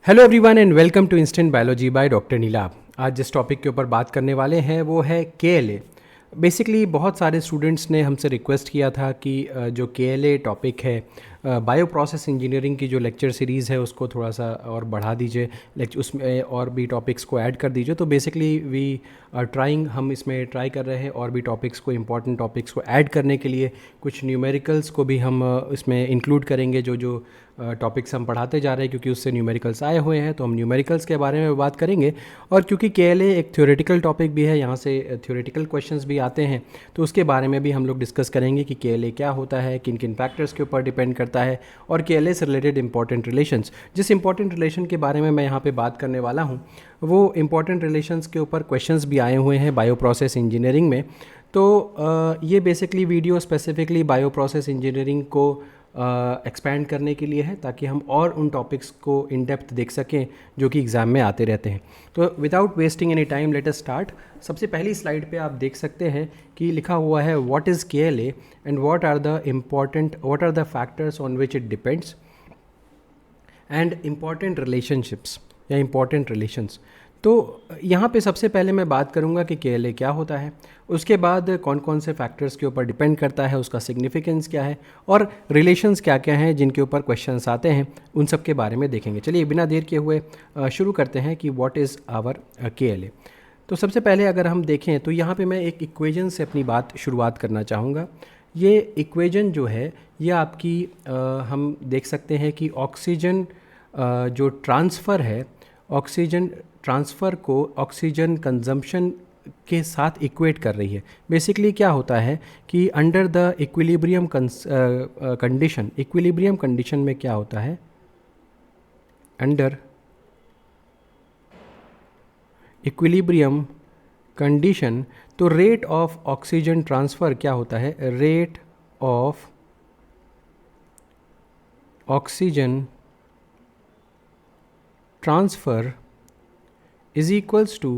Hello everyone and welcome to instant biology by doctor Neela. आज जिस topic के ऊपर बात करने वाले हैं वो है KLA। बेसिकली बहुत सारे स्टूडेंट्स ने हमसे रिक्वेस्ट किया था कि जो KLA टॉपिक है बायो प्रोसेस इंजीनियरिंग की जो लेक्चर सीरीज़ है उसको थोड़ा सा और बढ़ा दीजिए, उसमें और भी टॉपिक्स को ऐड कर दीजिए। तो बेसिकली वी आर ट्राइंग, हम इसमें ट्राई कर रहे हैं और भी टॉपिक्स को, इंपॉर्टेंट टॉपिक्स को ऐड करने के लिए। कुछ न्यूमेरिकल्स को भी हम इसमें इंक्लूड करेंगे, जो जो टॉपिक्स हम पढ़ाते जा रहे हैं, क्योंकि उससे न्यूमेरिकल्स आए हुए हैं तो हम न्यूमेरिकल्स के बारे में बात करेंगे। और क्योंकि KLA एक थ्योरेटिकल टॉपिक भी है, यहाँ से थ्योरेटिकल क्वेश्चंस भी आते हैं, तो उसके बारे में भी हम लोग डिस्कस करेंगे कि KLA क्या होता है, किन किन फैक्टर्स के ऊपर डिपेंड करता है, और KLA से रिलेटेड इंपॉर्टेंट रिलेशंस। जिस इंपॉर्टेंट रिलेशन के बारे में मैं यहाँ पे बात करने वाला हूँ वो इंपॉर्टेंट रिलेशंस के ऊपर क्वेश्चंस भी आए हुए हैं बायो प्रोसेस इंजीनियरिंग में। तो ये basically video specifically bio process engineering को एक्सपैंड करने के लिए है, ताकि हम और उन टॉपिक्स को इन डेप्थ देख सकें जो कि एग्ज़ाम में आते रहते हैं। तो without wasting any time let us start. सबसे पहली स्लाइड पे आप देख सकते हैं कि लिखा हुआ है what is KLA and what are the factors on which it depends and important relationships या इम्पॉर्टेंट रिलेशंस। तो यहाँ पे सबसे पहले मैं बात करूँगा कि KLA क्या होता है, उसके बाद कौन कौन से फैक्टर्स के ऊपर डिपेंड करता है, उसका सिग्निफिकेंस क्या है, और रिलेशंस क्या क्या हैं जिनके ऊपर क्वेश्चंस आते हैं, उन सब के बारे में देखेंगे। चलिए बिना देर किए हुए शुरू करते हैं कि व्हाट इज़ आवर KLA। तो सबसे पहले अगर हम देखें तो यहाँ पे मैं एक इक्वेजन से अपनी बात शुरुआत करना चाहूँगा। ये इक्वेजन जो है ये आपकी हम देख सकते हैं कि ऑक्सीजन जो ट्रांसफ़र है, ऑक्सीजन ट्रांसफ़र को ऑक्सीजन कंजम्पशन के साथ इक्वेट कर रही है। बेसिकली क्या होता है कि under the equilibrium condition, equilibrium condition में क्या होता है, अंडर इक्विलिब्रियम कंडीशन, तो रेट ऑफ ऑक्सीजन ट्रांसफ़र क्या होता है, rate of oxygen transfer is equals to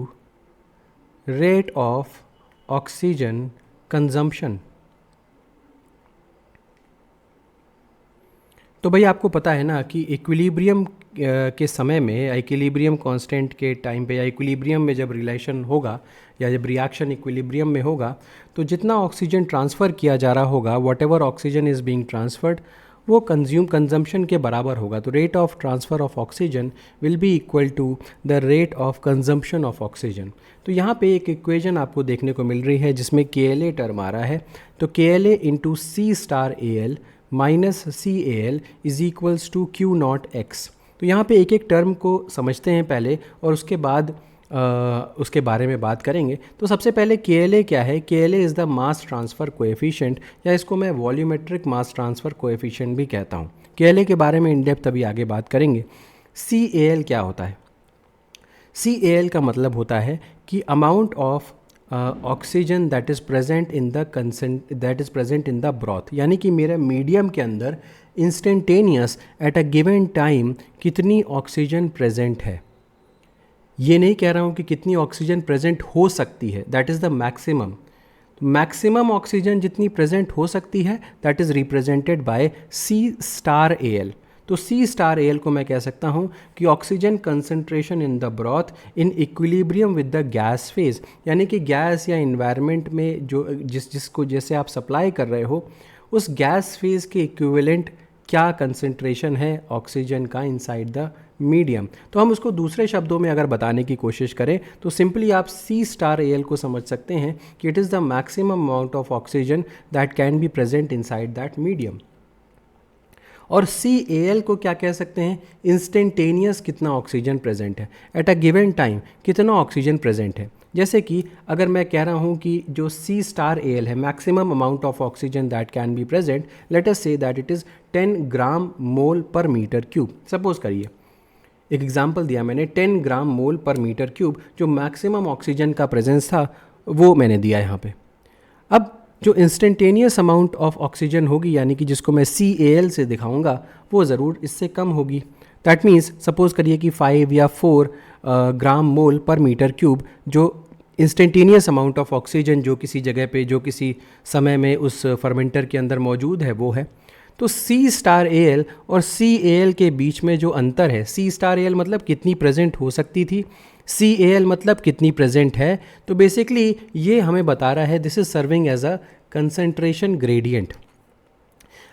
rate of oxygen consumption। तो भाई आपको पता है ना कि इक्विलिब्रियम के समय में, इक्विलिब्रियम कांस्टेंट के टाइम पे, या इक्विलिब्रियम में जब रिलेशन होगा या जब रिएक्शन इक्विलिब्रियम में होगा, तो जितना ऑक्सीजन ट्रांसफ़र किया जा रहा होगा, whatever oxygen is being transferred, वो कंजम्पशन के बराबर होगा। तो rate of transfer of oxygen will be equal to the rate of consumption of oxygen. तो यहाँ पे एक इक्वेशन आपको देखने को मिल रही है जिसमें KLA टर्म आ रहा है। तो KLA into C*AL minus CAL is equals to Q0x। तो यहाँ पे एक एक टर्म को समझते हैं पहले, और उसके बाद उसके बारे में बात करेंगे। तो सबसे पहले KLA क्या है, KLA is the mass transfer coefficient, या इसको मैं वॉल्यूमेट्रिक मास ट्रांसफ़र कोएफिशिएंट भी कहता हूँ। KLA के बारे में इन डेप्थ अभी आगे बात करेंगे। CAL क्या होता है, CAL का मतलब होता है कि amount of oxygen that is present in the broth, यानी कि मेरे मीडियम के अंदर instantaneous at a given time कितनी ऑक्सीजन प्रेजेंट है। ये नहीं कह रहा हूँ कि कितनी ऑक्सीजन प्रेजेंट हो सकती है, that is the maximum oxygen जितनी प्रेजेंट हो सकती है, that is represented by C*AL। तो C*AL को मैं कह सकता हूँ कि oxygen concentration in the broth in equilibrium with the gas phase, यानी कि गैस या इन्वायरमेंट में जो जिसको जैसे आप सप्लाई कर रहे हो, उस गैस फेज के इक्विवेलेंट क्या कंसंट्रेशन है ऑक्सीजन का इनसाइड द मीडियम। तो हम उसको दूसरे शब्दों में अगर बताने की कोशिश करें तो सिंपली आप C*AL को समझ सकते हैं कि it is the maximum amount of oxygen that can be present inside that medium. और CAL को क्या कह सकते हैं, इंस्टेंटेनियस कितना ऑक्सीजन प्रेजेंट है, एट अ गिवन टाइम कितना ऑक्सीजन प्रेजेंट है। जैसे कि अगर मैं कह रहा हूँ कि जो C*AL है, maximum amount of oxygen that can be present, let us say that it is 10 ग्राम मोल पर मीटर क्यूब। सपोज करिए, एक एग्जांपल दिया मैंने, 10 ग्राम मोल पर मीटर क्यूब जो मैक्सिमम ऑक्सीजन का प्रेजेंस था वो मैंने दिया यहाँ पे। अब जो इंस्टेंटेनियस अमाउंट ऑफ ऑक्सीजन होगी, यानी कि जिसको मैं CAL से दिखाऊंगा, वो ज़रूर इससे कम होगी। दैट मीन्स सपोज करिए कि 5 या 4 ग्राम मोल पर मीटर क्यूब जो इंस्टेंटेनियस अमाउंट ऑफ ऑक्सीजन जो किसी जगह पे, जो किसी समय में उस फर्मेंटर के अंदर मौजूद है, वो है। तो सी स्टार ए एल और सी ए एल के बीच में जो अंतर है, सी स्टार ए एल मतलब कितनी प्रेजेंट हो सकती थी, सी ए एल मतलब कितनी प्रेजेंट है, तो बेसिकली ये हमें बता रहा है this is serving as a concentration gradient.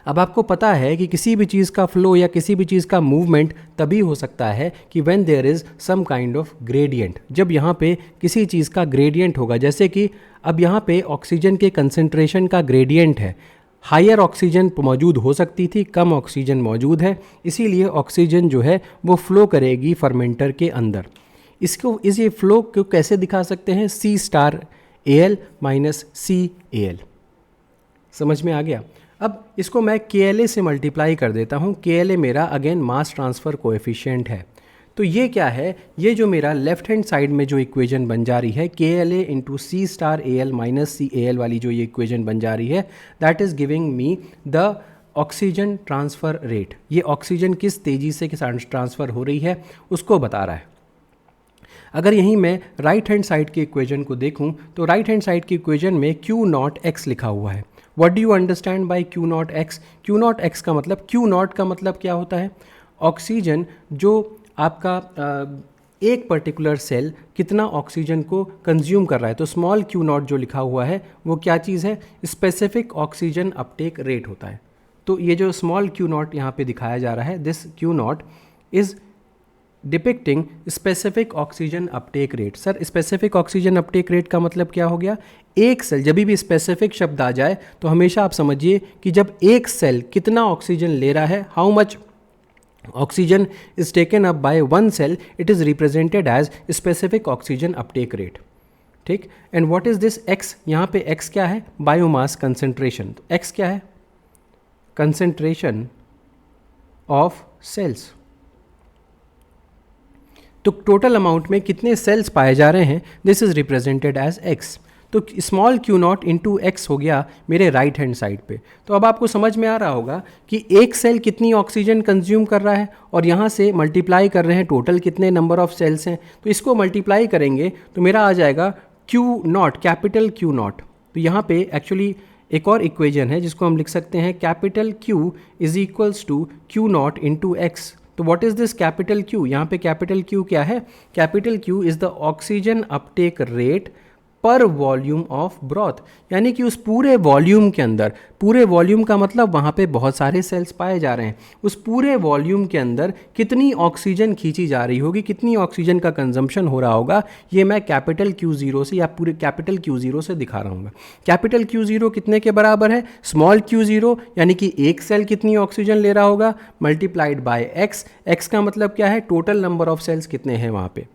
अब आपको पता है कि किसी भी चीज़ का फ्लो या किसी भी चीज़ का मूवमेंट तभी हो सकता है कि when there is some kind of gradient, जब यहाँ पे किसी चीज़ का ग्रेडियंट होगा। जैसे कि अब यहाँ पे ऑक्सीजन के कंसंट्रेशन का ग्रेडियंट है, हायर ऑक्सीजन मौजूद हो सकती थी, कम ऑक्सीजन मौजूद है, इसीलिए ऑक्सीजन जो है वो फ्लो करेगी फर्मेंटर के अंदर। इस ये फ्लो को कैसे दिखा सकते हैं, C star A L minus C A L. समझ में आ गया। अब इसको मैं के से मल्टीप्लाई कर देता हूँ। के मेरा अगेन मास ट्रांसफ़र कोएफिशिएंट है। तो ये क्या है, ये जो मेरा लेफ्ट हैंड साइड में जो इक्वेशन बन जा रही है के into C star A L minus C A L वाली जो ये इक्वेशन बन जा रही है, that is giving me the oxygen transfer rate. ये ऑक्सीजन किस तेज़ी से ट्रांसफ़र हो रही है उसको बता रहा है। अगर यहीं मैं राइट हैंड साइड की इक्वेशन को देखूं तो राइट हैंड साइड की इक्वेशन में क्यू नॉट एक्स लिखा हुआ है। What do you understand by Q not x? Q not x का मतलब, क्यू नॉट का मतलब क्या होता है, ऑक्सीजन जो आपका एक पर्टिकुलर सेल कितना ऑक्सीजन को कंज्यूम कर रहा है। तो स्मॉल क्यू नॉट जो लिखा हुआ है वो क्या चीज़ है, स्पेसिफिक ऑक्सीजन अपटेक रेट होता है। तो ये जो स्मॉल क्यू नॉट यहाँ पे दिखाया जा रहा है, this Q not is depicting specific oxygen uptake rate. Sir specific oxygen uptake rate का मतलब क्या हो गया, एक सेल, जब भी स्पेसिफिक शब्द आ जाए तो हमेशा आप समझिए कि जब एक सेल कितना ऑक्सीजन ले रहा है, how much oxygen is taken up by one cell, it is represented as specific oxygen uptake rate. ठीक, and what is this X, यहाँ पे एक्स क्या है, बायोमास कंसेंट्रेशन। तो एक्स क्या है, कंसेंट्रेशन ऑफ सेल्स। तो टोटल अमाउंट में कितने सेल्स पाए जा रहे हैं, this is represented as X. तो small Q naught into X हो गया मेरे राइट हैंड साइड पे। तो अब आपको समझ में आ रहा होगा कि एक सेल कितनी ऑक्सीजन कंज्यूम कर रहा है और यहाँ से मल्टीप्लाई कर रहे हैं टोटल कितने नंबर ऑफ सेल्स हैं। तो इसको मल्टीप्लाई करेंगे तो मेरा आ जाएगा Q not, capital Q not. तो यहाँ पे एक्चुअली एक और इक्वेशन है जिसको हम लिख सकते हैं capital Q is equals to Q naught into X. तो what is this capital Q, यहाँ पे कैपिटल क्यू क्या है, capital Q is the oxygen uptake rate per volume of broth. यानी कि उस पूरे वॉल्यूम के अंदर, पूरे वॉल्यूम का मतलब वहाँ पे बहुत सारे सेल्स पाए जा रहे हैं, उस पूरे वॉल्यूम के अंदर कितनी ऑक्सीजन खींची जा रही होगी, कितनी ऑक्सीजन का कंजम्पशन हो रहा होगा, ये मैं कैपिटल क्यू ज़ीरो से या पूरे कैपिटल क्यू ज़ीरो से दिखा रहा हूँ। कैपिटल क्यू ज़ीरो कितने के बराबर है, स्मॉल क्यू ज़ीरो यानी कि एक सेल कितनी ऑक्सीजन ले रहा होगा मल्टीप्लाइड बाय एक्स। एक्स का मतलब क्या है, टोटल नंबर ऑफ सेल्स कितने हैं वहाँ पे।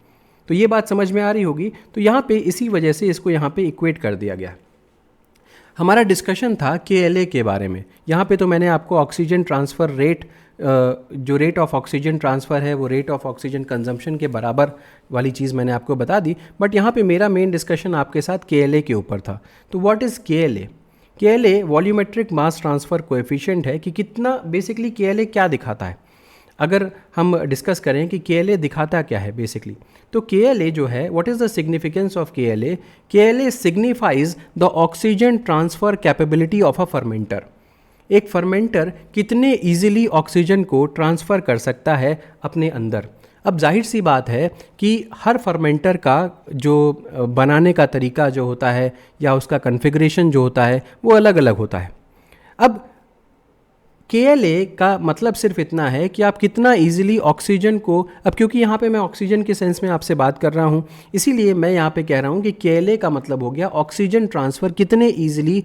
तो ये बात समझ में आ रही होगी। तो यहाँ पे इसी वजह से इसको यहाँ पे इक्वेट कर दिया गया। हमारा डिस्कशन था के के बारे में। यहाँ पे तो मैंने आपको ऑक्सीजन ट्रांसफ़र रेट, जो रेट ऑफ ऑक्सीजन ट्रांसफ़र है वो रेट ऑफ ऑक्सीजन कंजम्पशन के बराबर वाली चीज़ मैंने आपको बता दी। बट यहाँ पे मेरा मेन डिस्कशन आपके साथ के ऊपर था। तो व्हाट इज़ के वॉल्यूमेट्रिक मास ट्रांसफ़र कोएफिशिएंट है कि कितना, बेसिकली के क्या दिखाता है। अगर हम डिस्कस करें कि के दिखाता क्या है बेसिकली, तो के जो है, what is the significance of K signifies the oxygen transfer capability of a fermenter. एक फर्मेंटर कितने इजीली ऑक्सीजन को ट्रांसफ़र कर सकता है अपने अंदर। अब जाहिर सी बात है कि हर फर्मेंटर का जो बनाने का तरीका जो होता है या उसका कन्फिग्रेशन जो होता है वो अलग अलग होता है। अब के का मतलब सिर्फ इतना है कि आप कितना इजीली ऑक्सीजन को, अब क्योंकि यहाँ पे मैं ऑक्सीजन के सेंस में आपसे बात कर रहा हूँ इसीलिए मैं यहाँ पे कह रहा हूँ कि के का मतलब हो गया ऑक्सीजन ट्रांसफ़र कितने इजीली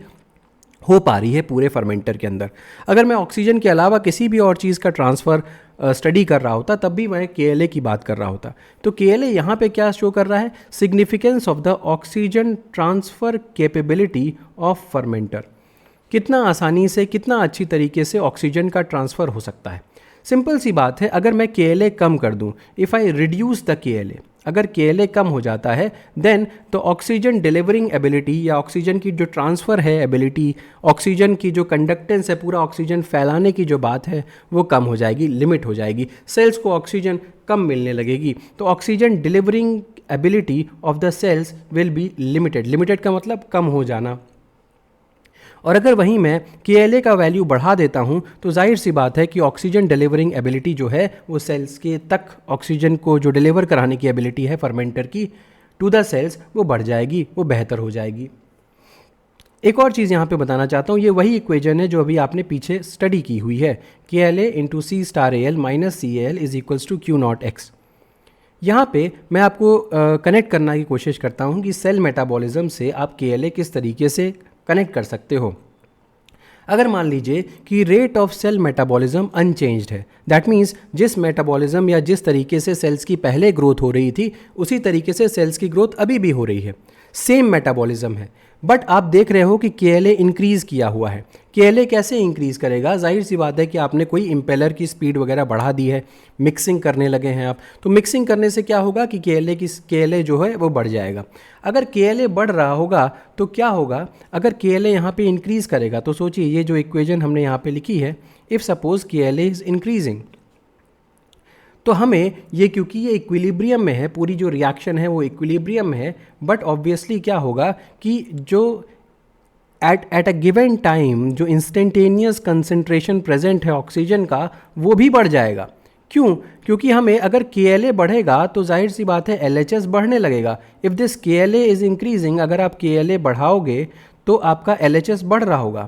हो पा रही है पूरे फर्मेंटर के अंदर। अगर मैं ऑक्सीजन के अलावा किसी भी और चीज़ का ट्रांसफ़र स्टडी कर रहा होता तब भी मैं के की बात कर रहा होता। तो के यहाँ पे क्या शो कर रहा है, significance of the oxygen transfer capability of fermenter. कितना आसानी से, कितना अच्छी तरीके से ऑक्सीजन का ट्रांसफ़र हो सकता है। सिंपल सी बात है, अगर मैं के कम कर दूं, इफ़ आई रिड्यूस द के, अगर के कम हो जाता है देन तो ऑक्सीजन डिलीवरिंग एबिलिटी या ऑक्सीजन की जो ट्रांसफ़र है एबिलिटी, ऑक्सीजन की जो कंडक्टेंस है, पूरा ऑक्सीजन फैलाने की जो बात है वो कम हो जाएगी, लिमिट हो जाएगी। सेल्स को ऑक्सीजन कम मिलने लगेगी तो oxygen delivering ability of the cells will be limited. Limited का मतलब कम हो जाना। और अगर वहीं मैं KLa का वैल्यू बढ़ा देता हूं तो जाहिर सी बात है कि ऑक्सीजन डिलीवरिंग एबिलिटी जो है वो सेल्स के तक ऑक्सीजन को जो डिलीवर कराने की एबिलिटी है फर्मेंटर की टू द सेल्स वो बढ़ जाएगी, वो बेहतर हो जाएगी। एक और चीज़ यहाँ पे बताना चाहता हूँ, ये वही इक्वेशन है जो अभी आपने पीछे स्टडी की हुई है, KLa into C star AL minus CAL is equals to Q0X। यहाँ पे मैं आपको कनेक्ट करने की कोशिश करता हूँ कि सेल मेटाबॉलिज्म से आप KLa किस तरीके से कनेक्ट कर सकते हो। अगर मान लीजिए कि rate of cell metabolism unchanged है, दैट मीन्स जिस मेटाबॉलिज्म या जिस तरीके से सेल्स की पहले ग्रोथ हो रही थी उसी तरीके से सेल्स की ग्रोथ अभी भी हो रही है, सेम मेटाबॉलिज्म है, बट आप देख रहे हो कि KLa इंक्रीज़ किया हुआ है। KLa कैसे इंक्रीज़ करेगा? जाहिर सी बात है कि आपने कोई इम्पेलर की स्पीड वगैरह बढ़ा दी है, मिक्सिंग करने लगे हैं आप, तो मिक्सिंग करने से क्या होगा कि KLa जो है वो बढ़ जाएगा। अगर KLa बढ़ रहा होगा तो क्या होगा? अगर KLa यहाँ पे इंक्रीज़ करेगा तो सोचिए ये जो इक्वेशन हमने यहाँ पे लिखी है, if suppose KLa is increasing, तो हमें ये, क्योंकि ये इक्विलिब्रियम में है, पूरी जो रिएक्शन है वो इक्विलिब्रियम में है, बट ऑब्वियसली क्या होगा कि जो एट अ गिवन टाइम जो इंस्टेंटेनियस कंसंट्रेशन प्रेजेंट है ऑक्सीजन का वो भी बढ़ जाएगा। क्यों? क्योंकि हमें अगर KLa बढ़ेगा तो जाहिर सी बात है LHS बढ़ने लगेगा। If this KLa is increasing, अगर आप KLa बढ़ाओगे तो आपका LHS बढ़ रहा होगा।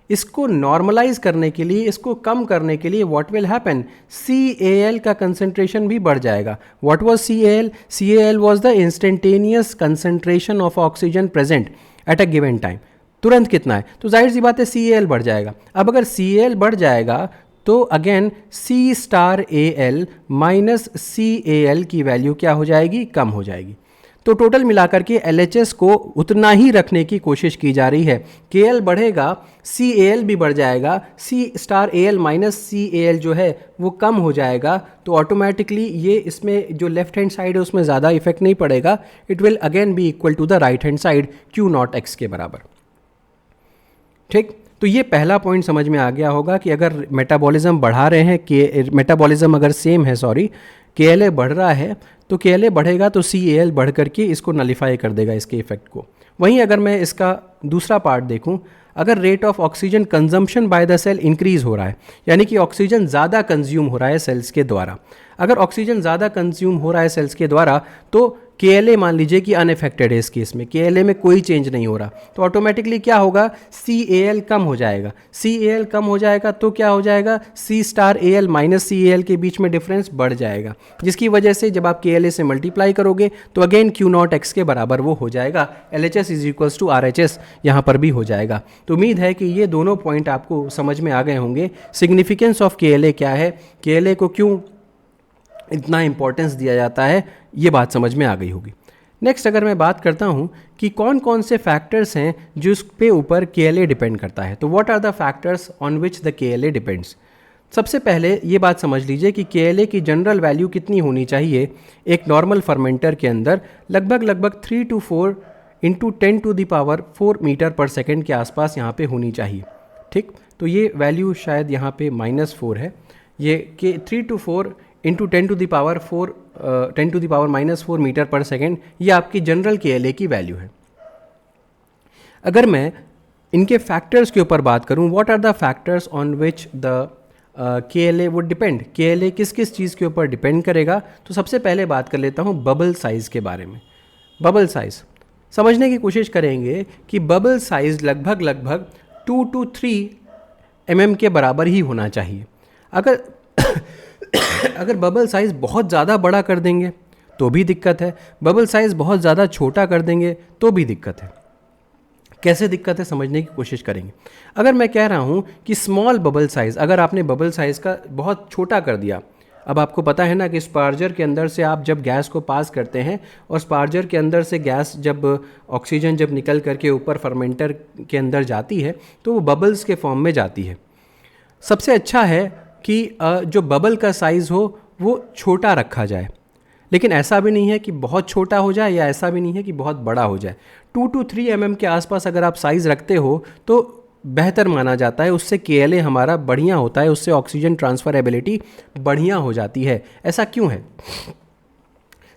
इसको नॉर्मलाइज करने के लिए, इसको कम करने के लिए व्हाट विल हैपन, CAL का कंसंट्रेशन भी बढ़ जाएगा। What was CAL? CAL was the instantaneous concentration of oxygen present at a given time. तुरंत कितना है? तो जाहिर सी बात है CAL बढ़ जाएगा। अब अगर CAL बढ़ जाएगा तो again C star AL minus CAL की वैल्यू क्या हो जाएगी? कम हो जाएगी। तो टोटल मिलाकर के LHS को उतना ही रखने की कोशिश की जा रही है। KL बढ़ेगा, CAL भी बढ़ जाएगा, C star AL minus CAL जो है वो कम हो जाएगा, तो ऑटोमेटिकली ये इसमें जो लेफ्ट हैंड साइड है उसमें ज़्यादा इफेक्ट नहीं पड़ेगा। It will again be equal to the right hand side Q0X के बराबर। ठीक, तो ये पहला पॉइंट समझ में आ गया होगा कि अगर मेटाबॉलिज्म बढ़ा रहे हैं, मेटाबॉलिज्म अगर सेम है, सॉरी, KLa बढ़ रहा है तो KLa बढ़ेगा तो CAL बढ़ करके इसको नलिफाई कर देगा, इसके इफेक्ट को। वहीं अगर मैं इसका दूसरा पार्ट देखूं, अगर rate of oxygen consumption by the cell increase हो रहा है, यानी कि ऑक्सीजन ज़्यादा कंज्यूम हो रहा है सेल्स के द्वारा, अगर ऑक्सीजन ज़्यादा कंज्यूम हो रहा है सेल्स के द्वारा तो KLa मान लीजिए कि अनअफेक्टेड है, इस केस में KLa में कोई चेंज नहीं हो रहा, तो ऑटोमेटिकली क्या होगा? CAL कम हो जाएगा। CAL कम हो जाएगा तो क्या हो जाएगा? C star AL minus CAL के बीच में डिफरेंस बढ़ जाएगा, जिसकी वजह से जब आप KLa से मल्टीप्लाई करोगे तो अगेन Q0X के बराबर वो हो जाएगा। LHS is equals to RHS यहाँ पर भी हो जाएगा। तो उम्मीद है कि ये दोनों पॉइंट आपको समझ में आ गए होंगे। सिग्निफिकेंस ऑफ KLa क्या है, KLa को क्यों इतना इंपॉर्टेंस दिया जाता है, ये बात समझ में आ गई होगी। नेक्स्ट अगर मैं बात करता हूँ कि कौन कौन से फैक्टर्स हैं जिस पे ऊपर KLa डिपेंड करता है, तो what are the factors on which the KLa depends. सबसे पहले ये बात समझ लीजिए कि KLa की जनरल वैल्यू कितनी होनी चाहिए एक नॉर्मल फर्मेंटर के अंदर, लगभग 3 to 4 into 10 to the power 4 metre पर सेकेंड के आसपास यहाँ पे होनी चाहिए। ठीक, तो ये वैल्यू शायद यहाँ पे -4 है, ये कि 3 to 4 into 10 to the power 4 10 to the power -4 metre पर सेकेंड, ये आपकी जनरल KLa की वैल्यू है। अगर मैं इनके फैक्टर्स के ऊपर बात करूं, what are the factors on which the KLa would depend, KLa किस किस चीज़ के ऊपर डिपेंड करेगा, तो सबसे पहले बात कर लेता हूं बबल साइज़ के बारे में। बबल साइज़ समझने की कोशिश करेंगे कि बबल साइज़ लगभग 2 to 3 mm के बराबर ही होना चाहिए। अगर बबल साइज़ बहुत ज़्यादा बड़ा कर देंगे तो भी दिक्कत है, बबल साइज़ बहुत ज़्यादा छोटा कर देंगे तो भी दिक्कत है। कैसे दिक्कत है समझने की कोशिश करेंगे। अगर मैं कह रहा हूँ कि स्मॉल बबल साइज़, अगर आपने बबल साइज़ का बहुत छोटा कर दिया, अब आपको पता है ना कि स्पार्जर के अंदर से आप जब गैस को पास करते हैं और स्पार्जर के अंदर से गैस जब ऑक्सीजन जब निकल करके ऊपर फर्मेंटर के अंदर जाती है तो वो बबल्स के फॉर्म में जाती है। सबसे अच्छा है कि जो बबल का साइज़ हो वो छोटा रखा जाए, लेकिन ऐसा भी नहीं है कि बहुत छोटा हो जाए या ऐसा भी नहीं है कि बहुत बड़ा हो जाए। 2 to 3 mm के आसपास अगर आप साइज़ रखते हो तो बेहतर माना जाता है, उससे KLa हमारा बढ़िया होता है, उससे ऑक्सीजन ट्रांसफर एबिलिटी बढ़िया हो जाती है। ऐसा क्यों है?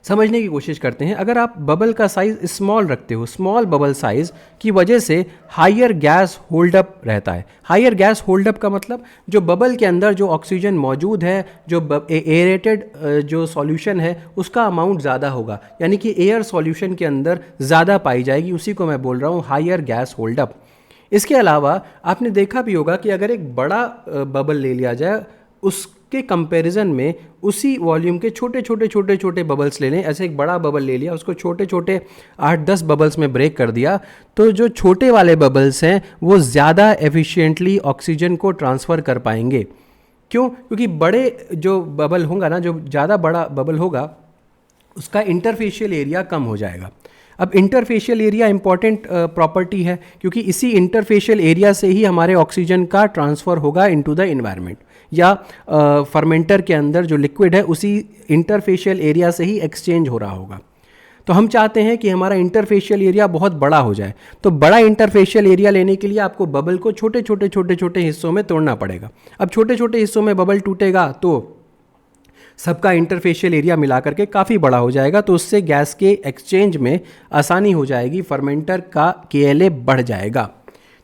समझने की कोशिश करते हैं। अगर आप बबल का साइज़ स्मॉल रखते हो, स्मॉल बबल साइज़ की वजह से हायर गैस होल्डअप रहता है। हायर गैस होल्डअप का मतलब जो बबल के अंदर जो ऑक्सीजन मौजूद है, जो एरेटेड जो सॉल्यूशन है उसका अमाउंट ज़्यादा होगा, यानी कि एयर सॉल्यूशन के अंदर ज़्यादा पाई जाएगी, उसी को मैं बोल रहा हूँ हायर गैस होल्डअप। इसके अलावा आपने देखा भी होगा कि अगर एक बड़ा बबल ले लिया जाए, उसके कंपैरिजन में उसी वॉल्यूम के छोटे छोटे छोटे छोटे बबल्स ले लें। ऐसे एक बड़ा बबल ले लिया, उसको छोटे छोटे 8-10 बबल्स में ब्रेक कर दिया, तो जो छोटे वाले बबल्स हैं वो ज़्यादा एफिशिएंटली ऑक्सीजन को ट्रांसफ़र कर पाएंगे। क्यों? क्योंकि बड़े जो बबल होगा ना, जो ज़्यादा बड़ा बबल होगा, उसका इंटरफेशियल एरिया कम हो जाएगा। अब इंटरफेशियल एरिया इंपॉर्टेंट प्रॉपर्टी है, क्योंकि इसी इंटरफेशियल एरिया से ही हमारे ऑक्सीजन का ट्रांसफ़र होगा इनटू द इन्वायरमेंट, या फर्मेंटर के अंदर जो लिक्विड है उसी इंटरफेशियल एरिया से ही एक्सचेंज हो रहा होगा। तो हम चाहते हैं कि हमारा इंटरफेशियल एरिया बहुत बड़ा हो जाए। तो बड़ा इंटरफेशियल एरिया लेने के लिए आपको बबल को छोटे छोटे छोटे छोटे हिस्सों में तोड़ना पड़ेगा। अब छोटे छोटे हिस्सों में बबल टूटेगा तो सबका इंटरफेशियल एरिया मिला करके काफ़ी बड़ा हो जाएगा, तो उससे गैस के एक्सचेंज में आसानी हो जाएगी, फर्मेंटर का KLa बढ़ जाएगा।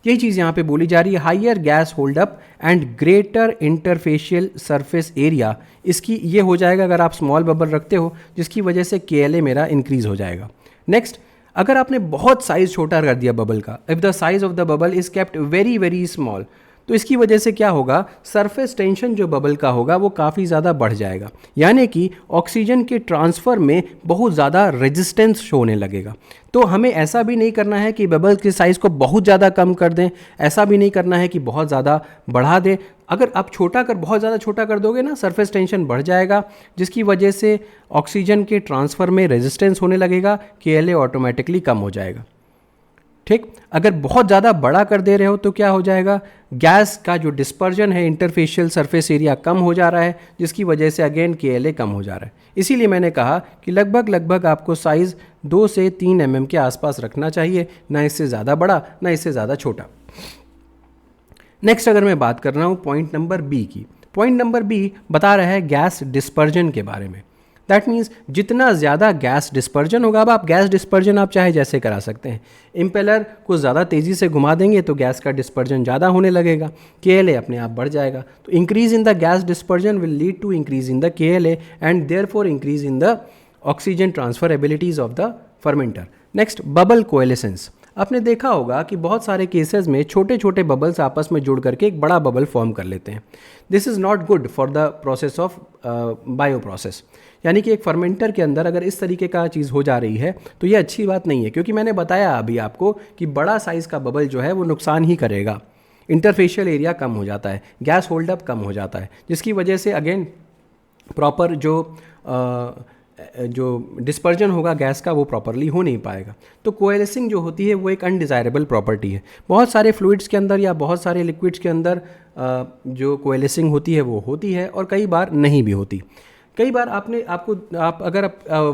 यही चीज़ यहाँ पे बोली जा रही है, higher gas holdup and greater interfacial surface area. इसकी ये हो जाएगा अगर आप स्मॉल बबल रखते हो, जिसकी वजह से KLa मेरा इंक्रीज़ हो जाएगा। नेक्स्ट, अगर आपने बहुत साइज़ छोटा कर दिया बबल का, if the size of the bubble is kept very very small, तो इसकी वजह से क्या होगा, सरफेस टेंशन जो बबल का होगा वो काफ़ी ज़्यादा बढ़ जाएगा, यानी कि ऑक्सीजन के ट्रांसफ़र में बहुत ज़्यादा रेजिस्टेंस शो होने लगेगा। तो हमें ऐसा भी नहीं करना है कि बबल के साइज़ को बहुत ज़्यादा कम कर दें, ऐसा भी नहीं करना है कि बहुत ज़्यादा बढ़ा दें। अगर आप बहुत ज़्यादा छोटा कर दोगे ना, सरफेस टेंशन बढ़ जाएगा, जिसकी वजह से ऑक्सीजन के ट्रांसफ़र में रेजिस्टेंस होने लगेगा, KLa ऑटोमेटिकली कम हो जाएगा। ठीक, अगर बहुत ज़्यादा बड़ा कर दे रहे हो तो क्या हो जाएगा, गैस का जो डिस्पर्जन है, इंटरफेशियल सरफेस एरिया कम हो जा रहा है, जिसकी वजह से अगेन KLa कम हो जा रहा है। इसीलिए मैंने कहा कि लगभग आपको साइज़ 2 से 3 mm के आसपास रखना चाहिए, ना इससे ज़्यादा बड़ा ना इससे ज़्यादा छोटा। नेक्स्ट, अगर मैं बात कर रहा हूँ पॉइंट नंबर B की, पॉइंट नंबर B बता रहा है गैस डिस्पर्जन के बारे में। दैट मीन्स जितना ज़्यादा गैस डिस्पर्जन होगा, अब आप गैस डिस्पर्जन आप चाहे जैसे करा सकते हैं। इम्पेलर को ज़्यादा तेज़ी से घुमा देंगे तो गैस का डिस्पर्जन ज़्यादा होने लगेगा, KLa अपने आप बढ़ जाएगा। तो increase in the gas dispersion will lead to increase in the KLa and therefore increase in the oxygen transfer abilities of the fermenter. Next, bubble coalescence. आपने देखा होगा कि बहुत सारे केसेस में छोटे छोटे बबल्स आपस में जुड़ करके एक बड़ा बबल फॉर्म कर लेते हैं। This is not good for the process of bio process, यानी कि एक फर्मेंटर के अंदर अगर इस तरीके का चीज़ हो जा रही है तो ये अच्छी बात नहीं है, क्योंकि मैंने बताया अभी आपको कि बड़ा साइज़ का बबल जो है वो नुकसान ही करेगा। इंटरफेशियल एरिया कम हो जाता है, गैस होल्डअप कम हो जाता है, जिसकी वजह से अगेन प्रॉपर जो डिस्पर्जन होगा गैस का वो प्रॉपरली हो नहीं पाएगा। तो कोएलेसिंग जो होती है वो एक अनडिज़ायरेबल प्रॉपर्टी है। बहुत सारे फ्लूइड्स के अंदर या बहुत सारे लिक्विड्स के अंदर जो कोएलेसिंग होती है वो होती है, और कई बार नहीं भी होती। कई बार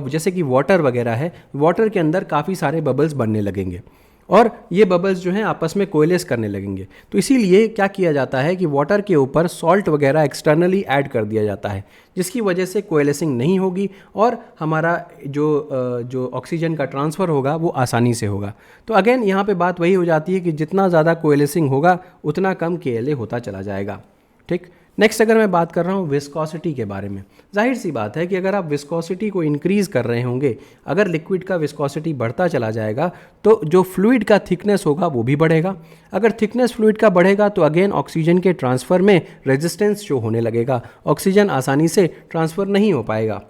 जैसे कि वाटर वगैरह है, वाटर के अंदर काफ़ी सारे बबल्स बनने लगेंगे और ये बबल्स जो हैं आपस में कोएलेस करने लगेंगे। तो इसीलिए क्या किया जाता है कि वाटर के ऊपर सॉल्ट वगैरह एक्सटर्नली ऐड कर दिया जाता है, जिसकी वजह से कोएलेसिंग नहीं होगी और हमारा जो ऑक्सीजन का ट्रांसफ़र होगा वो आसानी से होगा। तो अगेन यहाँ पे बात वही हो जाती है कि जितना ज़्यादा कोएलेसिंग होगा उतना कम KLa होता चला जाएगा। ठीक, नेक्स्ट अगर मैं बात कर रहा हूँ विस्कोसिटी के बारे में, जाहिर सी बात है कि अगर आप विस्कोसिटी को इंक्रीज़ कर रहे होंगे, अगर लिक्विड का विस्कोसिटी बढ़ता चला जाएगा तो जो फ्लूइड का थिकनेस होगा वो भी बढ़ेगा। अगर थिकनेस फ्लूइड का बढ़ेगा तो अगेन ऑक्सीजन के ट्रांसफ़र में रेजिस्टेंस शो होने लगेगा, ऑक्सीजन आसानी से ट्रांसफ़र नहीं हो पाएगा।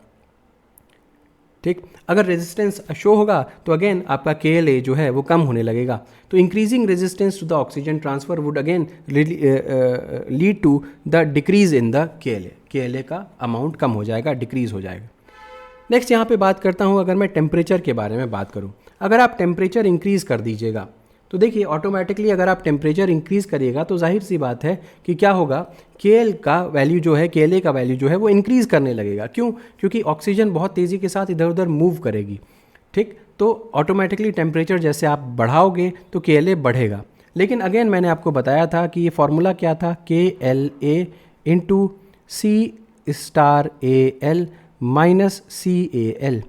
ठीक, अगर रेजिस्टेंस शो होगा तो अगेन आपका KLa जो है वो कम होने लगेगा। तो increasing resistance to the oxygen transfer would again lead to the decrease in the KLa का अमाउंट कम हो जाएगा, डिक्रीज हो जाएगा। नेक्स्ट यहाँ पे बात करता हूँ, अगर मैं टेम्परेचर के बारे में बात करूँ, अगर आप टेम्परेचर इंक्रीज़ कर दीजिएगा तो देखिए ऑटोमेटिकली अगर आप टेम्परेचर इंक्रीज़ करिएगा तो जाहिर सी बात है कि क्या होगा, KLa का वैल्यू जो है वो इंक्रीज़ करने लगेगा। क्यों? क्योंकि ऑक्सीजन बहुत तेज़ी के साथ इधर उधर मूव करेगी। ठीक, तो ऑटोमेटिकली टेम्परेचर जैसे आप बढ़ाओगे तो KLa बढ़ेगा। लेकिन अगेन मैंने आपको बताया था कि ये फार्मूला क्या था, KLa into C*Al minus CAL।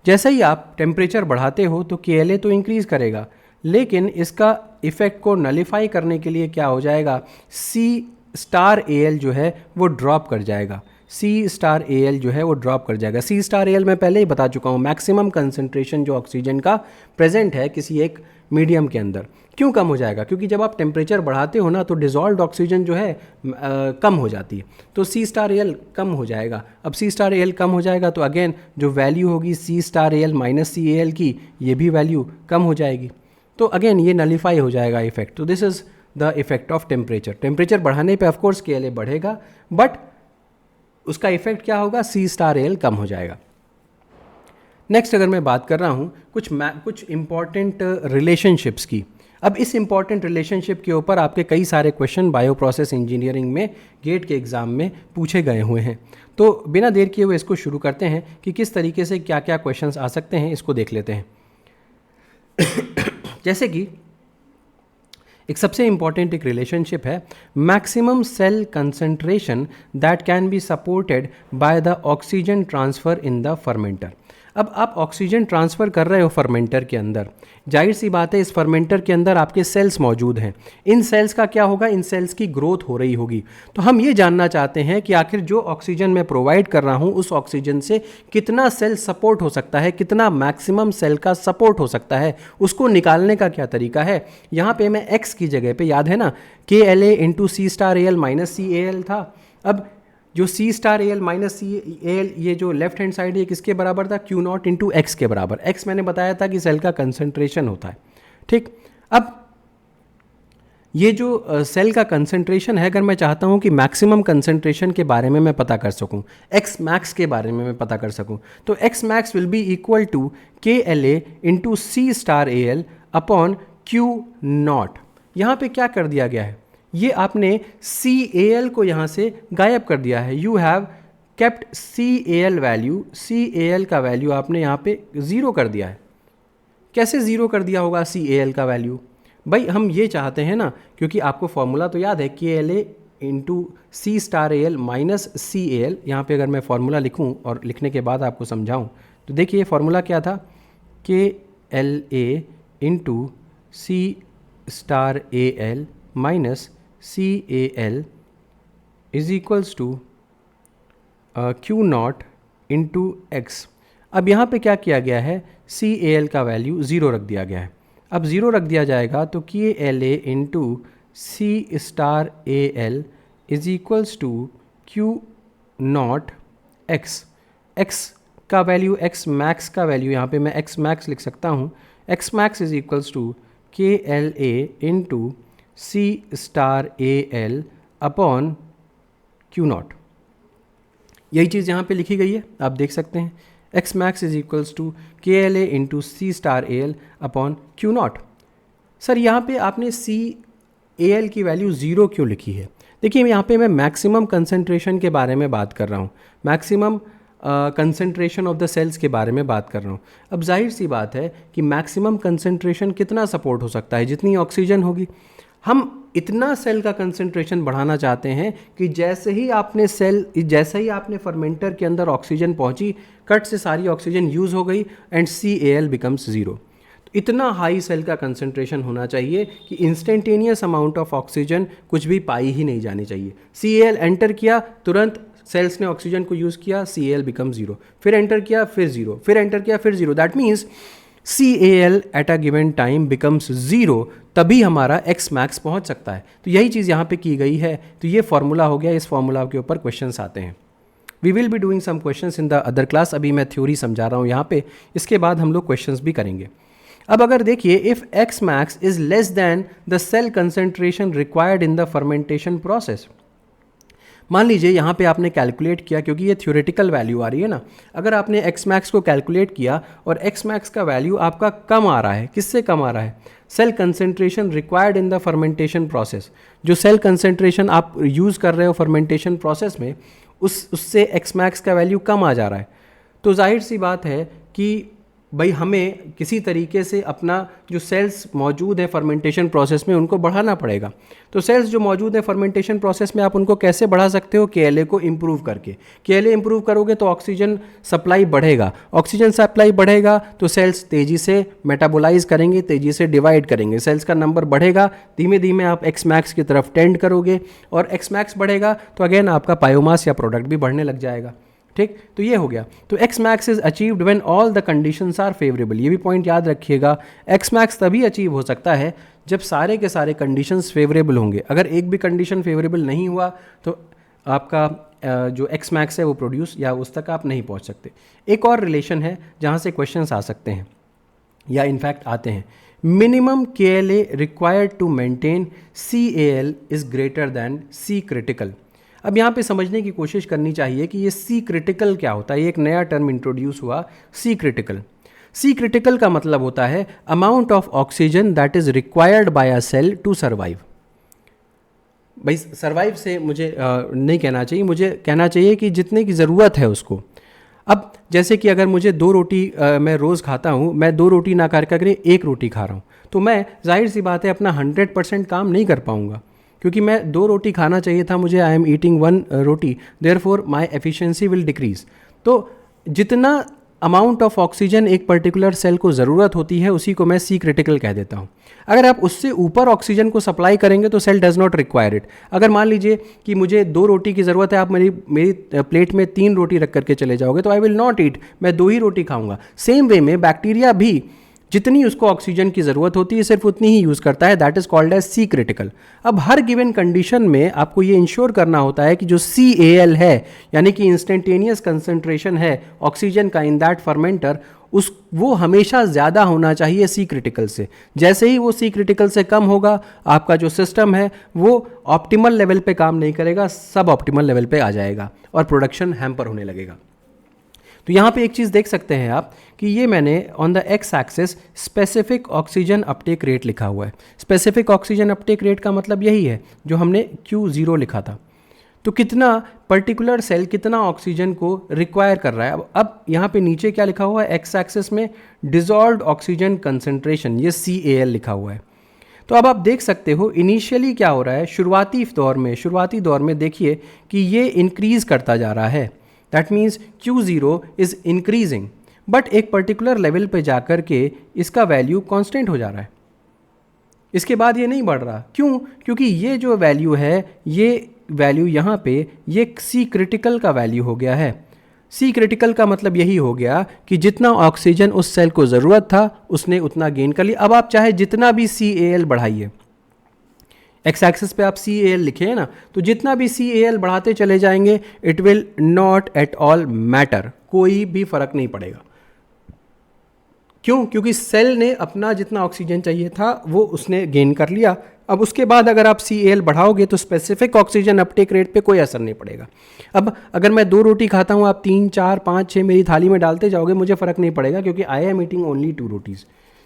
जैसे ही आप टेम्परेचर बढ़ाते हो तो KLa तो इंक्रीज़ करेगा, लेकिन इसका इफ़ेक्ट को नलीफाई करने के लिए क्या हो जाएगा, C*Al जो है वो ड्रॉप कर जाएगा। C*Al जो है वो ड्रॉप कर जाएगा। C*Al मैं पहले ही बता चुका हूँ, मैक्सिमम कंसंट्रेशन जो ऑक्सीजन का प्रेजेंट है किसी एक मीडियम के अंदर। क्यों कम हो जाएगा? क्योंकि जब आप टेम्परेचर बढ़ाते हो ना तो डिज़ोल्व्ड ऑक्सीजन जो है कम हो जाती है, तो C*Al कम हो जाएगा। अब C*Al कम हो जाएगा तो अगेन जो वैल्यू होगी C*Al माइनस CAl की, ये भी वैल्यू कम हो जाएगी, तो अगेन ये नलीफाई हो जाएगा इफेक्ट। तो this is the effect of temperature. Temperature बढ़ाने पे ऑफकोर्स KLa बढ़ेगा, बट उसका इफेक्ट क्या होगा, C*Al कम हो जाएगा। नेक्स्ट अगर मैं बात कर रहा हूँ कुछ इंपॉर्टेंट रिलेशनशिप्स की। अब इस इंपॉर्टेंट रिलेशनशिप के ऊपर आपके कई सारे क्वेश्चन बायो प्रोसेस इंजीनियरिंग में गेट के एग्ज़ाम में पूछे गए हुए हैं। तो बिना देर किए हुए इसको शुरू करते हैं कि किस तरीके से क्या क्या क्वेश्चंस आ सकते हैं, इसको देख लेते हैं। जैसे कि एक सबसे इंपॉर्टेंट एक रिलेशनशिप है, maximum cell concentration that can be supported by the oxygen transfer in the fermenter. अब आप ऑक्सीजन ट्रांसफ़र कर रहे हो फर्मेंटर के अंदर, जाहिर सी बात है इस फर्मेंटर के अंदर आपके सेल्स मौजूद हैं। इन सेल्स का क्या होगा, इन सेल्स की ग्रोथ हो रही होगी। तो हम ये जानना चाहते हैं कि आखिर जो ऑक्सीजन मैं प्रोवाइड कर रहा हूँ उस ऑक्सीजन से कितना सेल सपोर्ट हो सकता है, कितना मैक्सिमम सेल का सपोर्ट हो सकता है, उसको निकालने का क्या तरीका है। यहाँ पे मैं x की जगह पे, याद है ना, KLa into C*Al minus CAl था। अब जो C*Al माइनस CAl ये जो लेफ्ट हैंड साइड है किसके बराबर था, Q0 इंटू एक्स के बराबर। x मैंने बताया था कि सेल का कंसंट्रेशन होता है, ठीक। अब ये जो सेल का कंसंट्रेशन है, अगर मैं चाहता हूँ कि मैक्सिमम कंसंट्रेशन के बारे में मैं पता कर सकूँ, x मैक्स के बारे में मैं पता कर सकूँ, तो x max will be equal to KLa into C*Al upon Q0। यहाँ पे क्या कर दिया गया है, ये आपने CAl को यहाँ से गायब कर दिया है। You have kept CAl value, CAl का वैल्यू आपने यहाँ पे ज़ीरो कर दिया है। कैसे ज़ीरो कर दिया होगा CAl का वैल्यू? भाई हम ये चाहते हैं ना, क्योंकि आपको फॉर्मूला तो याद है KLa into C*Al minus CAl। यहाँ पे अगर मैं फॉर्मूला लिखूँ और लिखने के बाद आपको समझाऊँ तो देखिए फॉर्मूला क्या था, KLa into C*Al minus CAl is equals to Q0 into x. अब यहाँ पे क्या किया गया है, CAl का वैल्यू ज़ीरो रख दिया गया है। अब ज़ीरो रख दिया जाएगा तो KLa into C*Al is equals to Q0 x. X का वैल्यू, एक्स मैक्स का वैल्यू यहाँ पे मैं एक्स मैक्स लिख सकता हूँ। X max is equals to KLa into C*Al upon Q0। यही चीज़ यहाँ पे लिखी गई है, आप देख सकते हैं। X max is equals to KLa into C*Al upon Q0। Sir यहाँ पे आपने CAl की वैल्यू ज़ीरो क्यों लिखी है? देखिए यहाँ पे मैं मैक्सिमम कंसंट्रेशन के बारे में बात कर रहा हूँ, maximum concentration of the cells के बारे में बात कर रहा हूँ। अब जाहिर सी बात है कि मैक्सिमम कंसंट्रेशन कितना सपोर्ट हो सकता है, जितनी ऑक्सीजन होगी। हम इतना सेल का कंसंट्रेशन बढ़ाना चाहते हैं कि जैसे ही आपने फर्मेंटर के अंदर ऑक्सीजन पहुंची, कट से सारी ऑक्सीजन यूज़ हो गई एंड CAl बिकम्स ज़ीरो। तो इतना हाई सेल का कंसंट्रेशन होना चाहिए कि इंस्टेंटेनियस अमाउंट ऑफ ऑक्सीजन कुछ भी पाई ही नहीं जानी चाहिए। CAl एंटर किया, तुरंत सेल्स ने ऑक्सीजन को यूज़ किया, CAl बिकम ज़ीरो, फिर एंटर किया फिर ज़ीरो, फिर एंटर किया फिर zero. That means CAl at a given time becomes zero, तभी हमारा एक्स मैक्स पहुंच सकता है। तो यही चीज़ यहाँ पे की गई है। तो ये फॉर्मूला हो गया, इस फॉर्मूला के ऊपर क्वेश्चंस आते हैं। We will be doing some questions in the other class. अभी मैं थ्योरी समझा रहा हूँ यहाँ पे, इसके बाद हम लोग क्वेश्चंस भी करेंगे। अब अगर देखिए, if x max is less than the cell concentration required in the fermentation process. मान लीजिए यहाँ पे आपने कैलकुलेट किया, क्योंकि ये थ्योरेटिकल वैल्यू आ रही है ना, अगर आपने एक्स मैक्स को कैलकुलेट किया और एक्स मैक्स का वैल्यू आपका कम आ रहा है, किससे कम आ रहा है? Cell concentration required in the fermentation process. जो सेल कंसंट्रेशन आप यूज़ कर रहे हो फर्मेंटेशन प्रोसेस में, उससे एक्स मैक्स का वैल्यू कम आ जा रहा है। तो जाहिर सी बात है कि भाई हमें किसी तरीके से अपना जो सेल्स मौजूद है फर्मेंटेशन प्रोसेस में उनको बढ़ाना पड़ेगा। तो सेल्स जो मौजूद है फर्मेंटेशन प्रोसेस में आप उनको कैसे बढ़ा सकते हो? KLa को इम्प्रूव करके। KLa इम्प्रूव करोगे तो ऑक्सीजन सप्लाई बढ़ेगा, ऑक्सीजन सप्लाई बढ़ेगा तो सेल्स तेज़ी से मेटाबोलाइज करेंगे, तेज़ी से डिवाइड करेंगे, सेल्स का नंबर बढ़ेगा, धीमे धीमे आप Xmax की तरफ टेंड करोगे और Xmax बढ़ेगा तो अगेन आपका बायोमास या प्रोडक्ट भी बढ़ने लग जाएगा। ठीक, तो ये हो गया। तो Xmax is achieved when all the conditions are favourable. ये भी पॉइंट याद रखिएगा, Xmax तभी अचीव हो सकता है जब सारे के सारे कंडीशंस फेवरेबल होंगे। अगर एक भी कंडीशन फेवरेबल नहीं हुआ तो आपका जो Xmax है वो प्रोड्यूस या उस तक आप नहीं पहुंच सकते। एक और रिलेशन है जहां से क्वेश्चंस आ सकते हैं या इनफैक्ट आते हैं। Minimum KLa required to maintain CAL is greater than C critical. अब यहाँ पे समझने की कोशिश करनी चाहिए कि ये C क्रिटिकल क्या होता है। ये एक नया टर्म इंट्रोड्यूस हुआ, C क्रिटिकल। C क्रिटिकल का मतलब होता है amount of oxygen that is required by a cell to survive. भाई सर्वाइव से मुझे नहीं कहना चाहिए, मुझे कहना चाहिए कि जितने की ज़रूरत है उसको। अब जैसे कि अगर मुझे 2 रोटी मैं रोज़ खाता हूँ, मैं 2 रोटी ना करके 1 रोटी खा रहा हूँ, तो मैं जाहिर सी बात है अपना 100% काम नहीं कर पाऊँगा, क्योंकि मैं 2 रोटी खाना चाहिए था मुझे, I am eating 1 roti, therefore my efficiency will decrease. तो जितना अमाउंट ऑफ ऑक्सीजन एक पर्टिकुलर सेल को ज़रूरत होती है उसी को मैं C क्रिटिकल कह देता हूँ। अगर आप उससे ऊपर ऑक्सीजन को सप्लाई करेंगे तो cell does not require it. अगर मान लीजिए कि मुझे 2 रोटी की ज़रूरत है, आप मेरी प्लेट में 3 रोटी रख करके चले जाओगे तो आई विल नॉट ईट, मैं 2 ही रोटी खाऊंगा। सेम वे में बैक्टीरिया भी जितनी उसको ऑक्सीजन की ज़रूरत होती है सिर्फ उतनी ही यूज़ करता है, that is called as C critical. अब हर गिवन कंडीशन में आपको ये इंश्योर करना होता है कि जो CAL है यानी कि इंस्टेंटेनियस कंसंट्रेशन है ऑक्सीजन का इन दैट फर्मेंटर, वो हमेशा ज़्यादा होना चाहिए C क्रिटिकल से। जैसे ही वो C क्रिटिकल से कम होगा आपका जो सिस्टम है वो ऑप्टिमल लेवल पे काम नहीं करेगा, सब ऑप्टिमल लेवल पे आ जाएगा और प्रोडक्शन हैम्पर होने लगेगा। तो यहाँ पे एक चीज़ देख सकते हैं आप कि ये मैंने on the X axis specific oxygen uptake rate लिखा हुआ है। स्पेसिफिक ऑक्सीजन अपटेक रेट का मतलब यही है जो हमने Q0 लिखा था। तो कितना पर्टिकुलर सेल कितना ऑक्सीजन को रिक्वायर कर रहा है। अब यहाँ पे नीचे क्या लिखा हुआ है, X एक्सिस में डिजॉल्व्ड ऑक्सीजन कंसंट्रेशन, ये CAL लिखा हुआ है। तो अब आप देख सकते हो इनिशियली क्या हो रहा है, शुरुआती दौर में देखिए कि ये इंक्रीज करता जा रहा है, that means Q0 is increasing, but एक पर्टिकुलर लेवल पे जाकर के इसका वैल्यू कांस्टेंट हो जा रहा है, इसके बाद ये नहीं बढ़ रहा। क्यों? क्योंकि ये जो वैल्यू है, ये वैल्यू यहाँ पे ये C क्रिटिकल का वैल्यू हो गया है। C क्रिटिकल का मतलब यही हो गया कि जितना ऑक्सीजन उस सेल को ज़रूरत था उसने उतना गेन कर लिया। अब आप चाहे जितना भी CAL बढ़ाइए, X एक्सिस पे आप CAL लिखे हैं ना, तो जितना भी CAL बढ़ाते चले जाएंगे it will not at all matter, कोई भी फर्क नहीं पड़ेगा। क्यों? क्योंकि सेल ने अपना जितना ऑक्सीजन चाहिए था वो उसने गेन कर लिया। अब उसके बाद अगर आप CAL बढ़ाओगे तो स्पेसिफिक ऑक्सीजन अपटेक रेट पे कोई असर नहीं पड़ेगा। अब अगर मैं 2 रोटी खाता हूँ, आप 3, 4, 5, 6 मेरी थाली में डालते जाओगे, मुझे फ़र्क नहीं पड़ेगा क्योंकि I am eating only 2 rotis.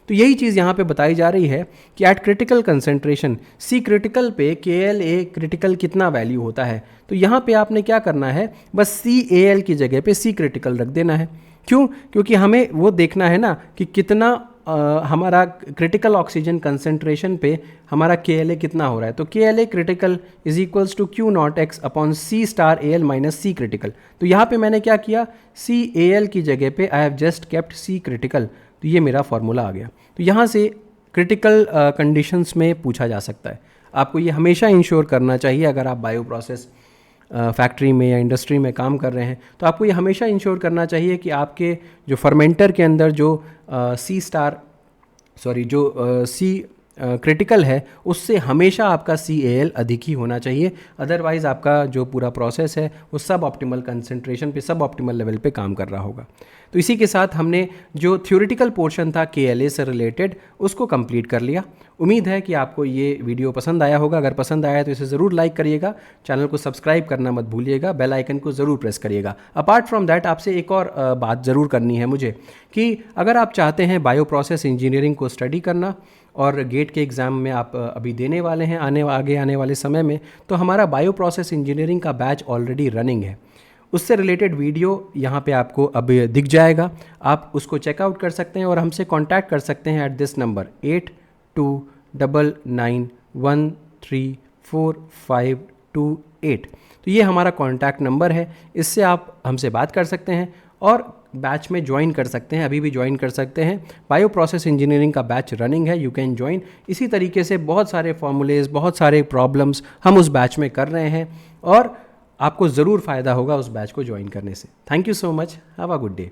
तो यही चीज़ यहाँ पे बताई जा रही है कि eight critical concentration C critical पे KLa क्रिटिकल कितना वैल्यू होता है। तो यहाँ पे आपने क्या करना है, बस CAL की जगह पे C क्रिटिकल रख देना है। क्यों? क्योंकि हमें वो देखना है ना कि कितना हमारा क्रिटिकल ऑक्सीजन कंसंट्रेशन पे हमारा KLa कितना हो रहा है। तो KLa critical is equals to Q0X upon C star AL minus C critical. तो यहाँ पे मैंने क्या किया, CAL की जगह पे I have just kept C critical, तो ये मेरा फॉर्मूला आ गया। तो यहाँ से क्रिटिकल कंडीशंस में पूछा जा सकता है। आपको ये हमेशा इंश्योर करना चाहिए, अगर आप बायो प्रोसेस फैक्ट्री में या इंडस्ट्री में काम कर रहे हैं तो आपको ये हमेशा इंश्योर करना चाहिए कि आपके जो फर्मेंटर के अंदर जो C क्रिटिकल है उससे हमेशा आपका CAL अधिक ही होना चाहिए, अदरवाइज़ आपका जो पूरा प्रोसेस है वो सब ऑप्टिमल कंसंट्रेशन पे, सब ऑप्टिमल लेवल पे काम कर रहा होगा। तो इसी के साथ हमने जो थ्योरेटिकल पोर्शन था KLa से रिलेटेड उसको कंप्लीट कर लिया। उम्मीद है कि आपको ये वीडियो पसंद आया होगा। अगर पसंद आया तो इसे ज़रूर लाइक करिएगा, चैनल को सब्सक्राइब करना मत भूलिएगा, बेल आइकन को ज़रूर प्रेस करिएगा। अपार्ट फ्रॉम दैट आपसे एक और बात ज़रूर करनी है मुझे कि अगर आप चाहते हैं बायो प्रोसेस इंजीनियरिंग को स्टडी करना और गेट के एग्ज़ाम में आप अभी देने वाले हैं आगे आने वाले समय में, तो हमारा बायो प्रोसेस इंजीनियरिंग का बैच ऑलरेडी रनिंग है। उससे रिलेटेड वीडियो यहाँ पे आपको अब दिख जाएगा, आप उसको चेकआउट कर सकते हैं और हमसे कांटेक्ट कर सकते हैं एट दिस नंबर 8299134528। तो ये हमारा कॉन्टैक्ट नंबर है, इससे आप हमसे बात कर सकते हैं और बैच में ज्वाइन कर सकते हैं, अभी भी ज्वाइन कर सकते हैं। बायो प्रोसेस इंजीनियरिंग का बैच रनिंग है, यू कैन ज्वाइन। इसी तरीके से बहुत सारे फॉर्मूलेज, बहुत सारे प्रॉब्लम्स हम उस बैच में कर रहे हैं और आपको ज़रूर फ़ायदा होगा उस बैच को ज्वाइन करने से। Thank you so much, have a good day.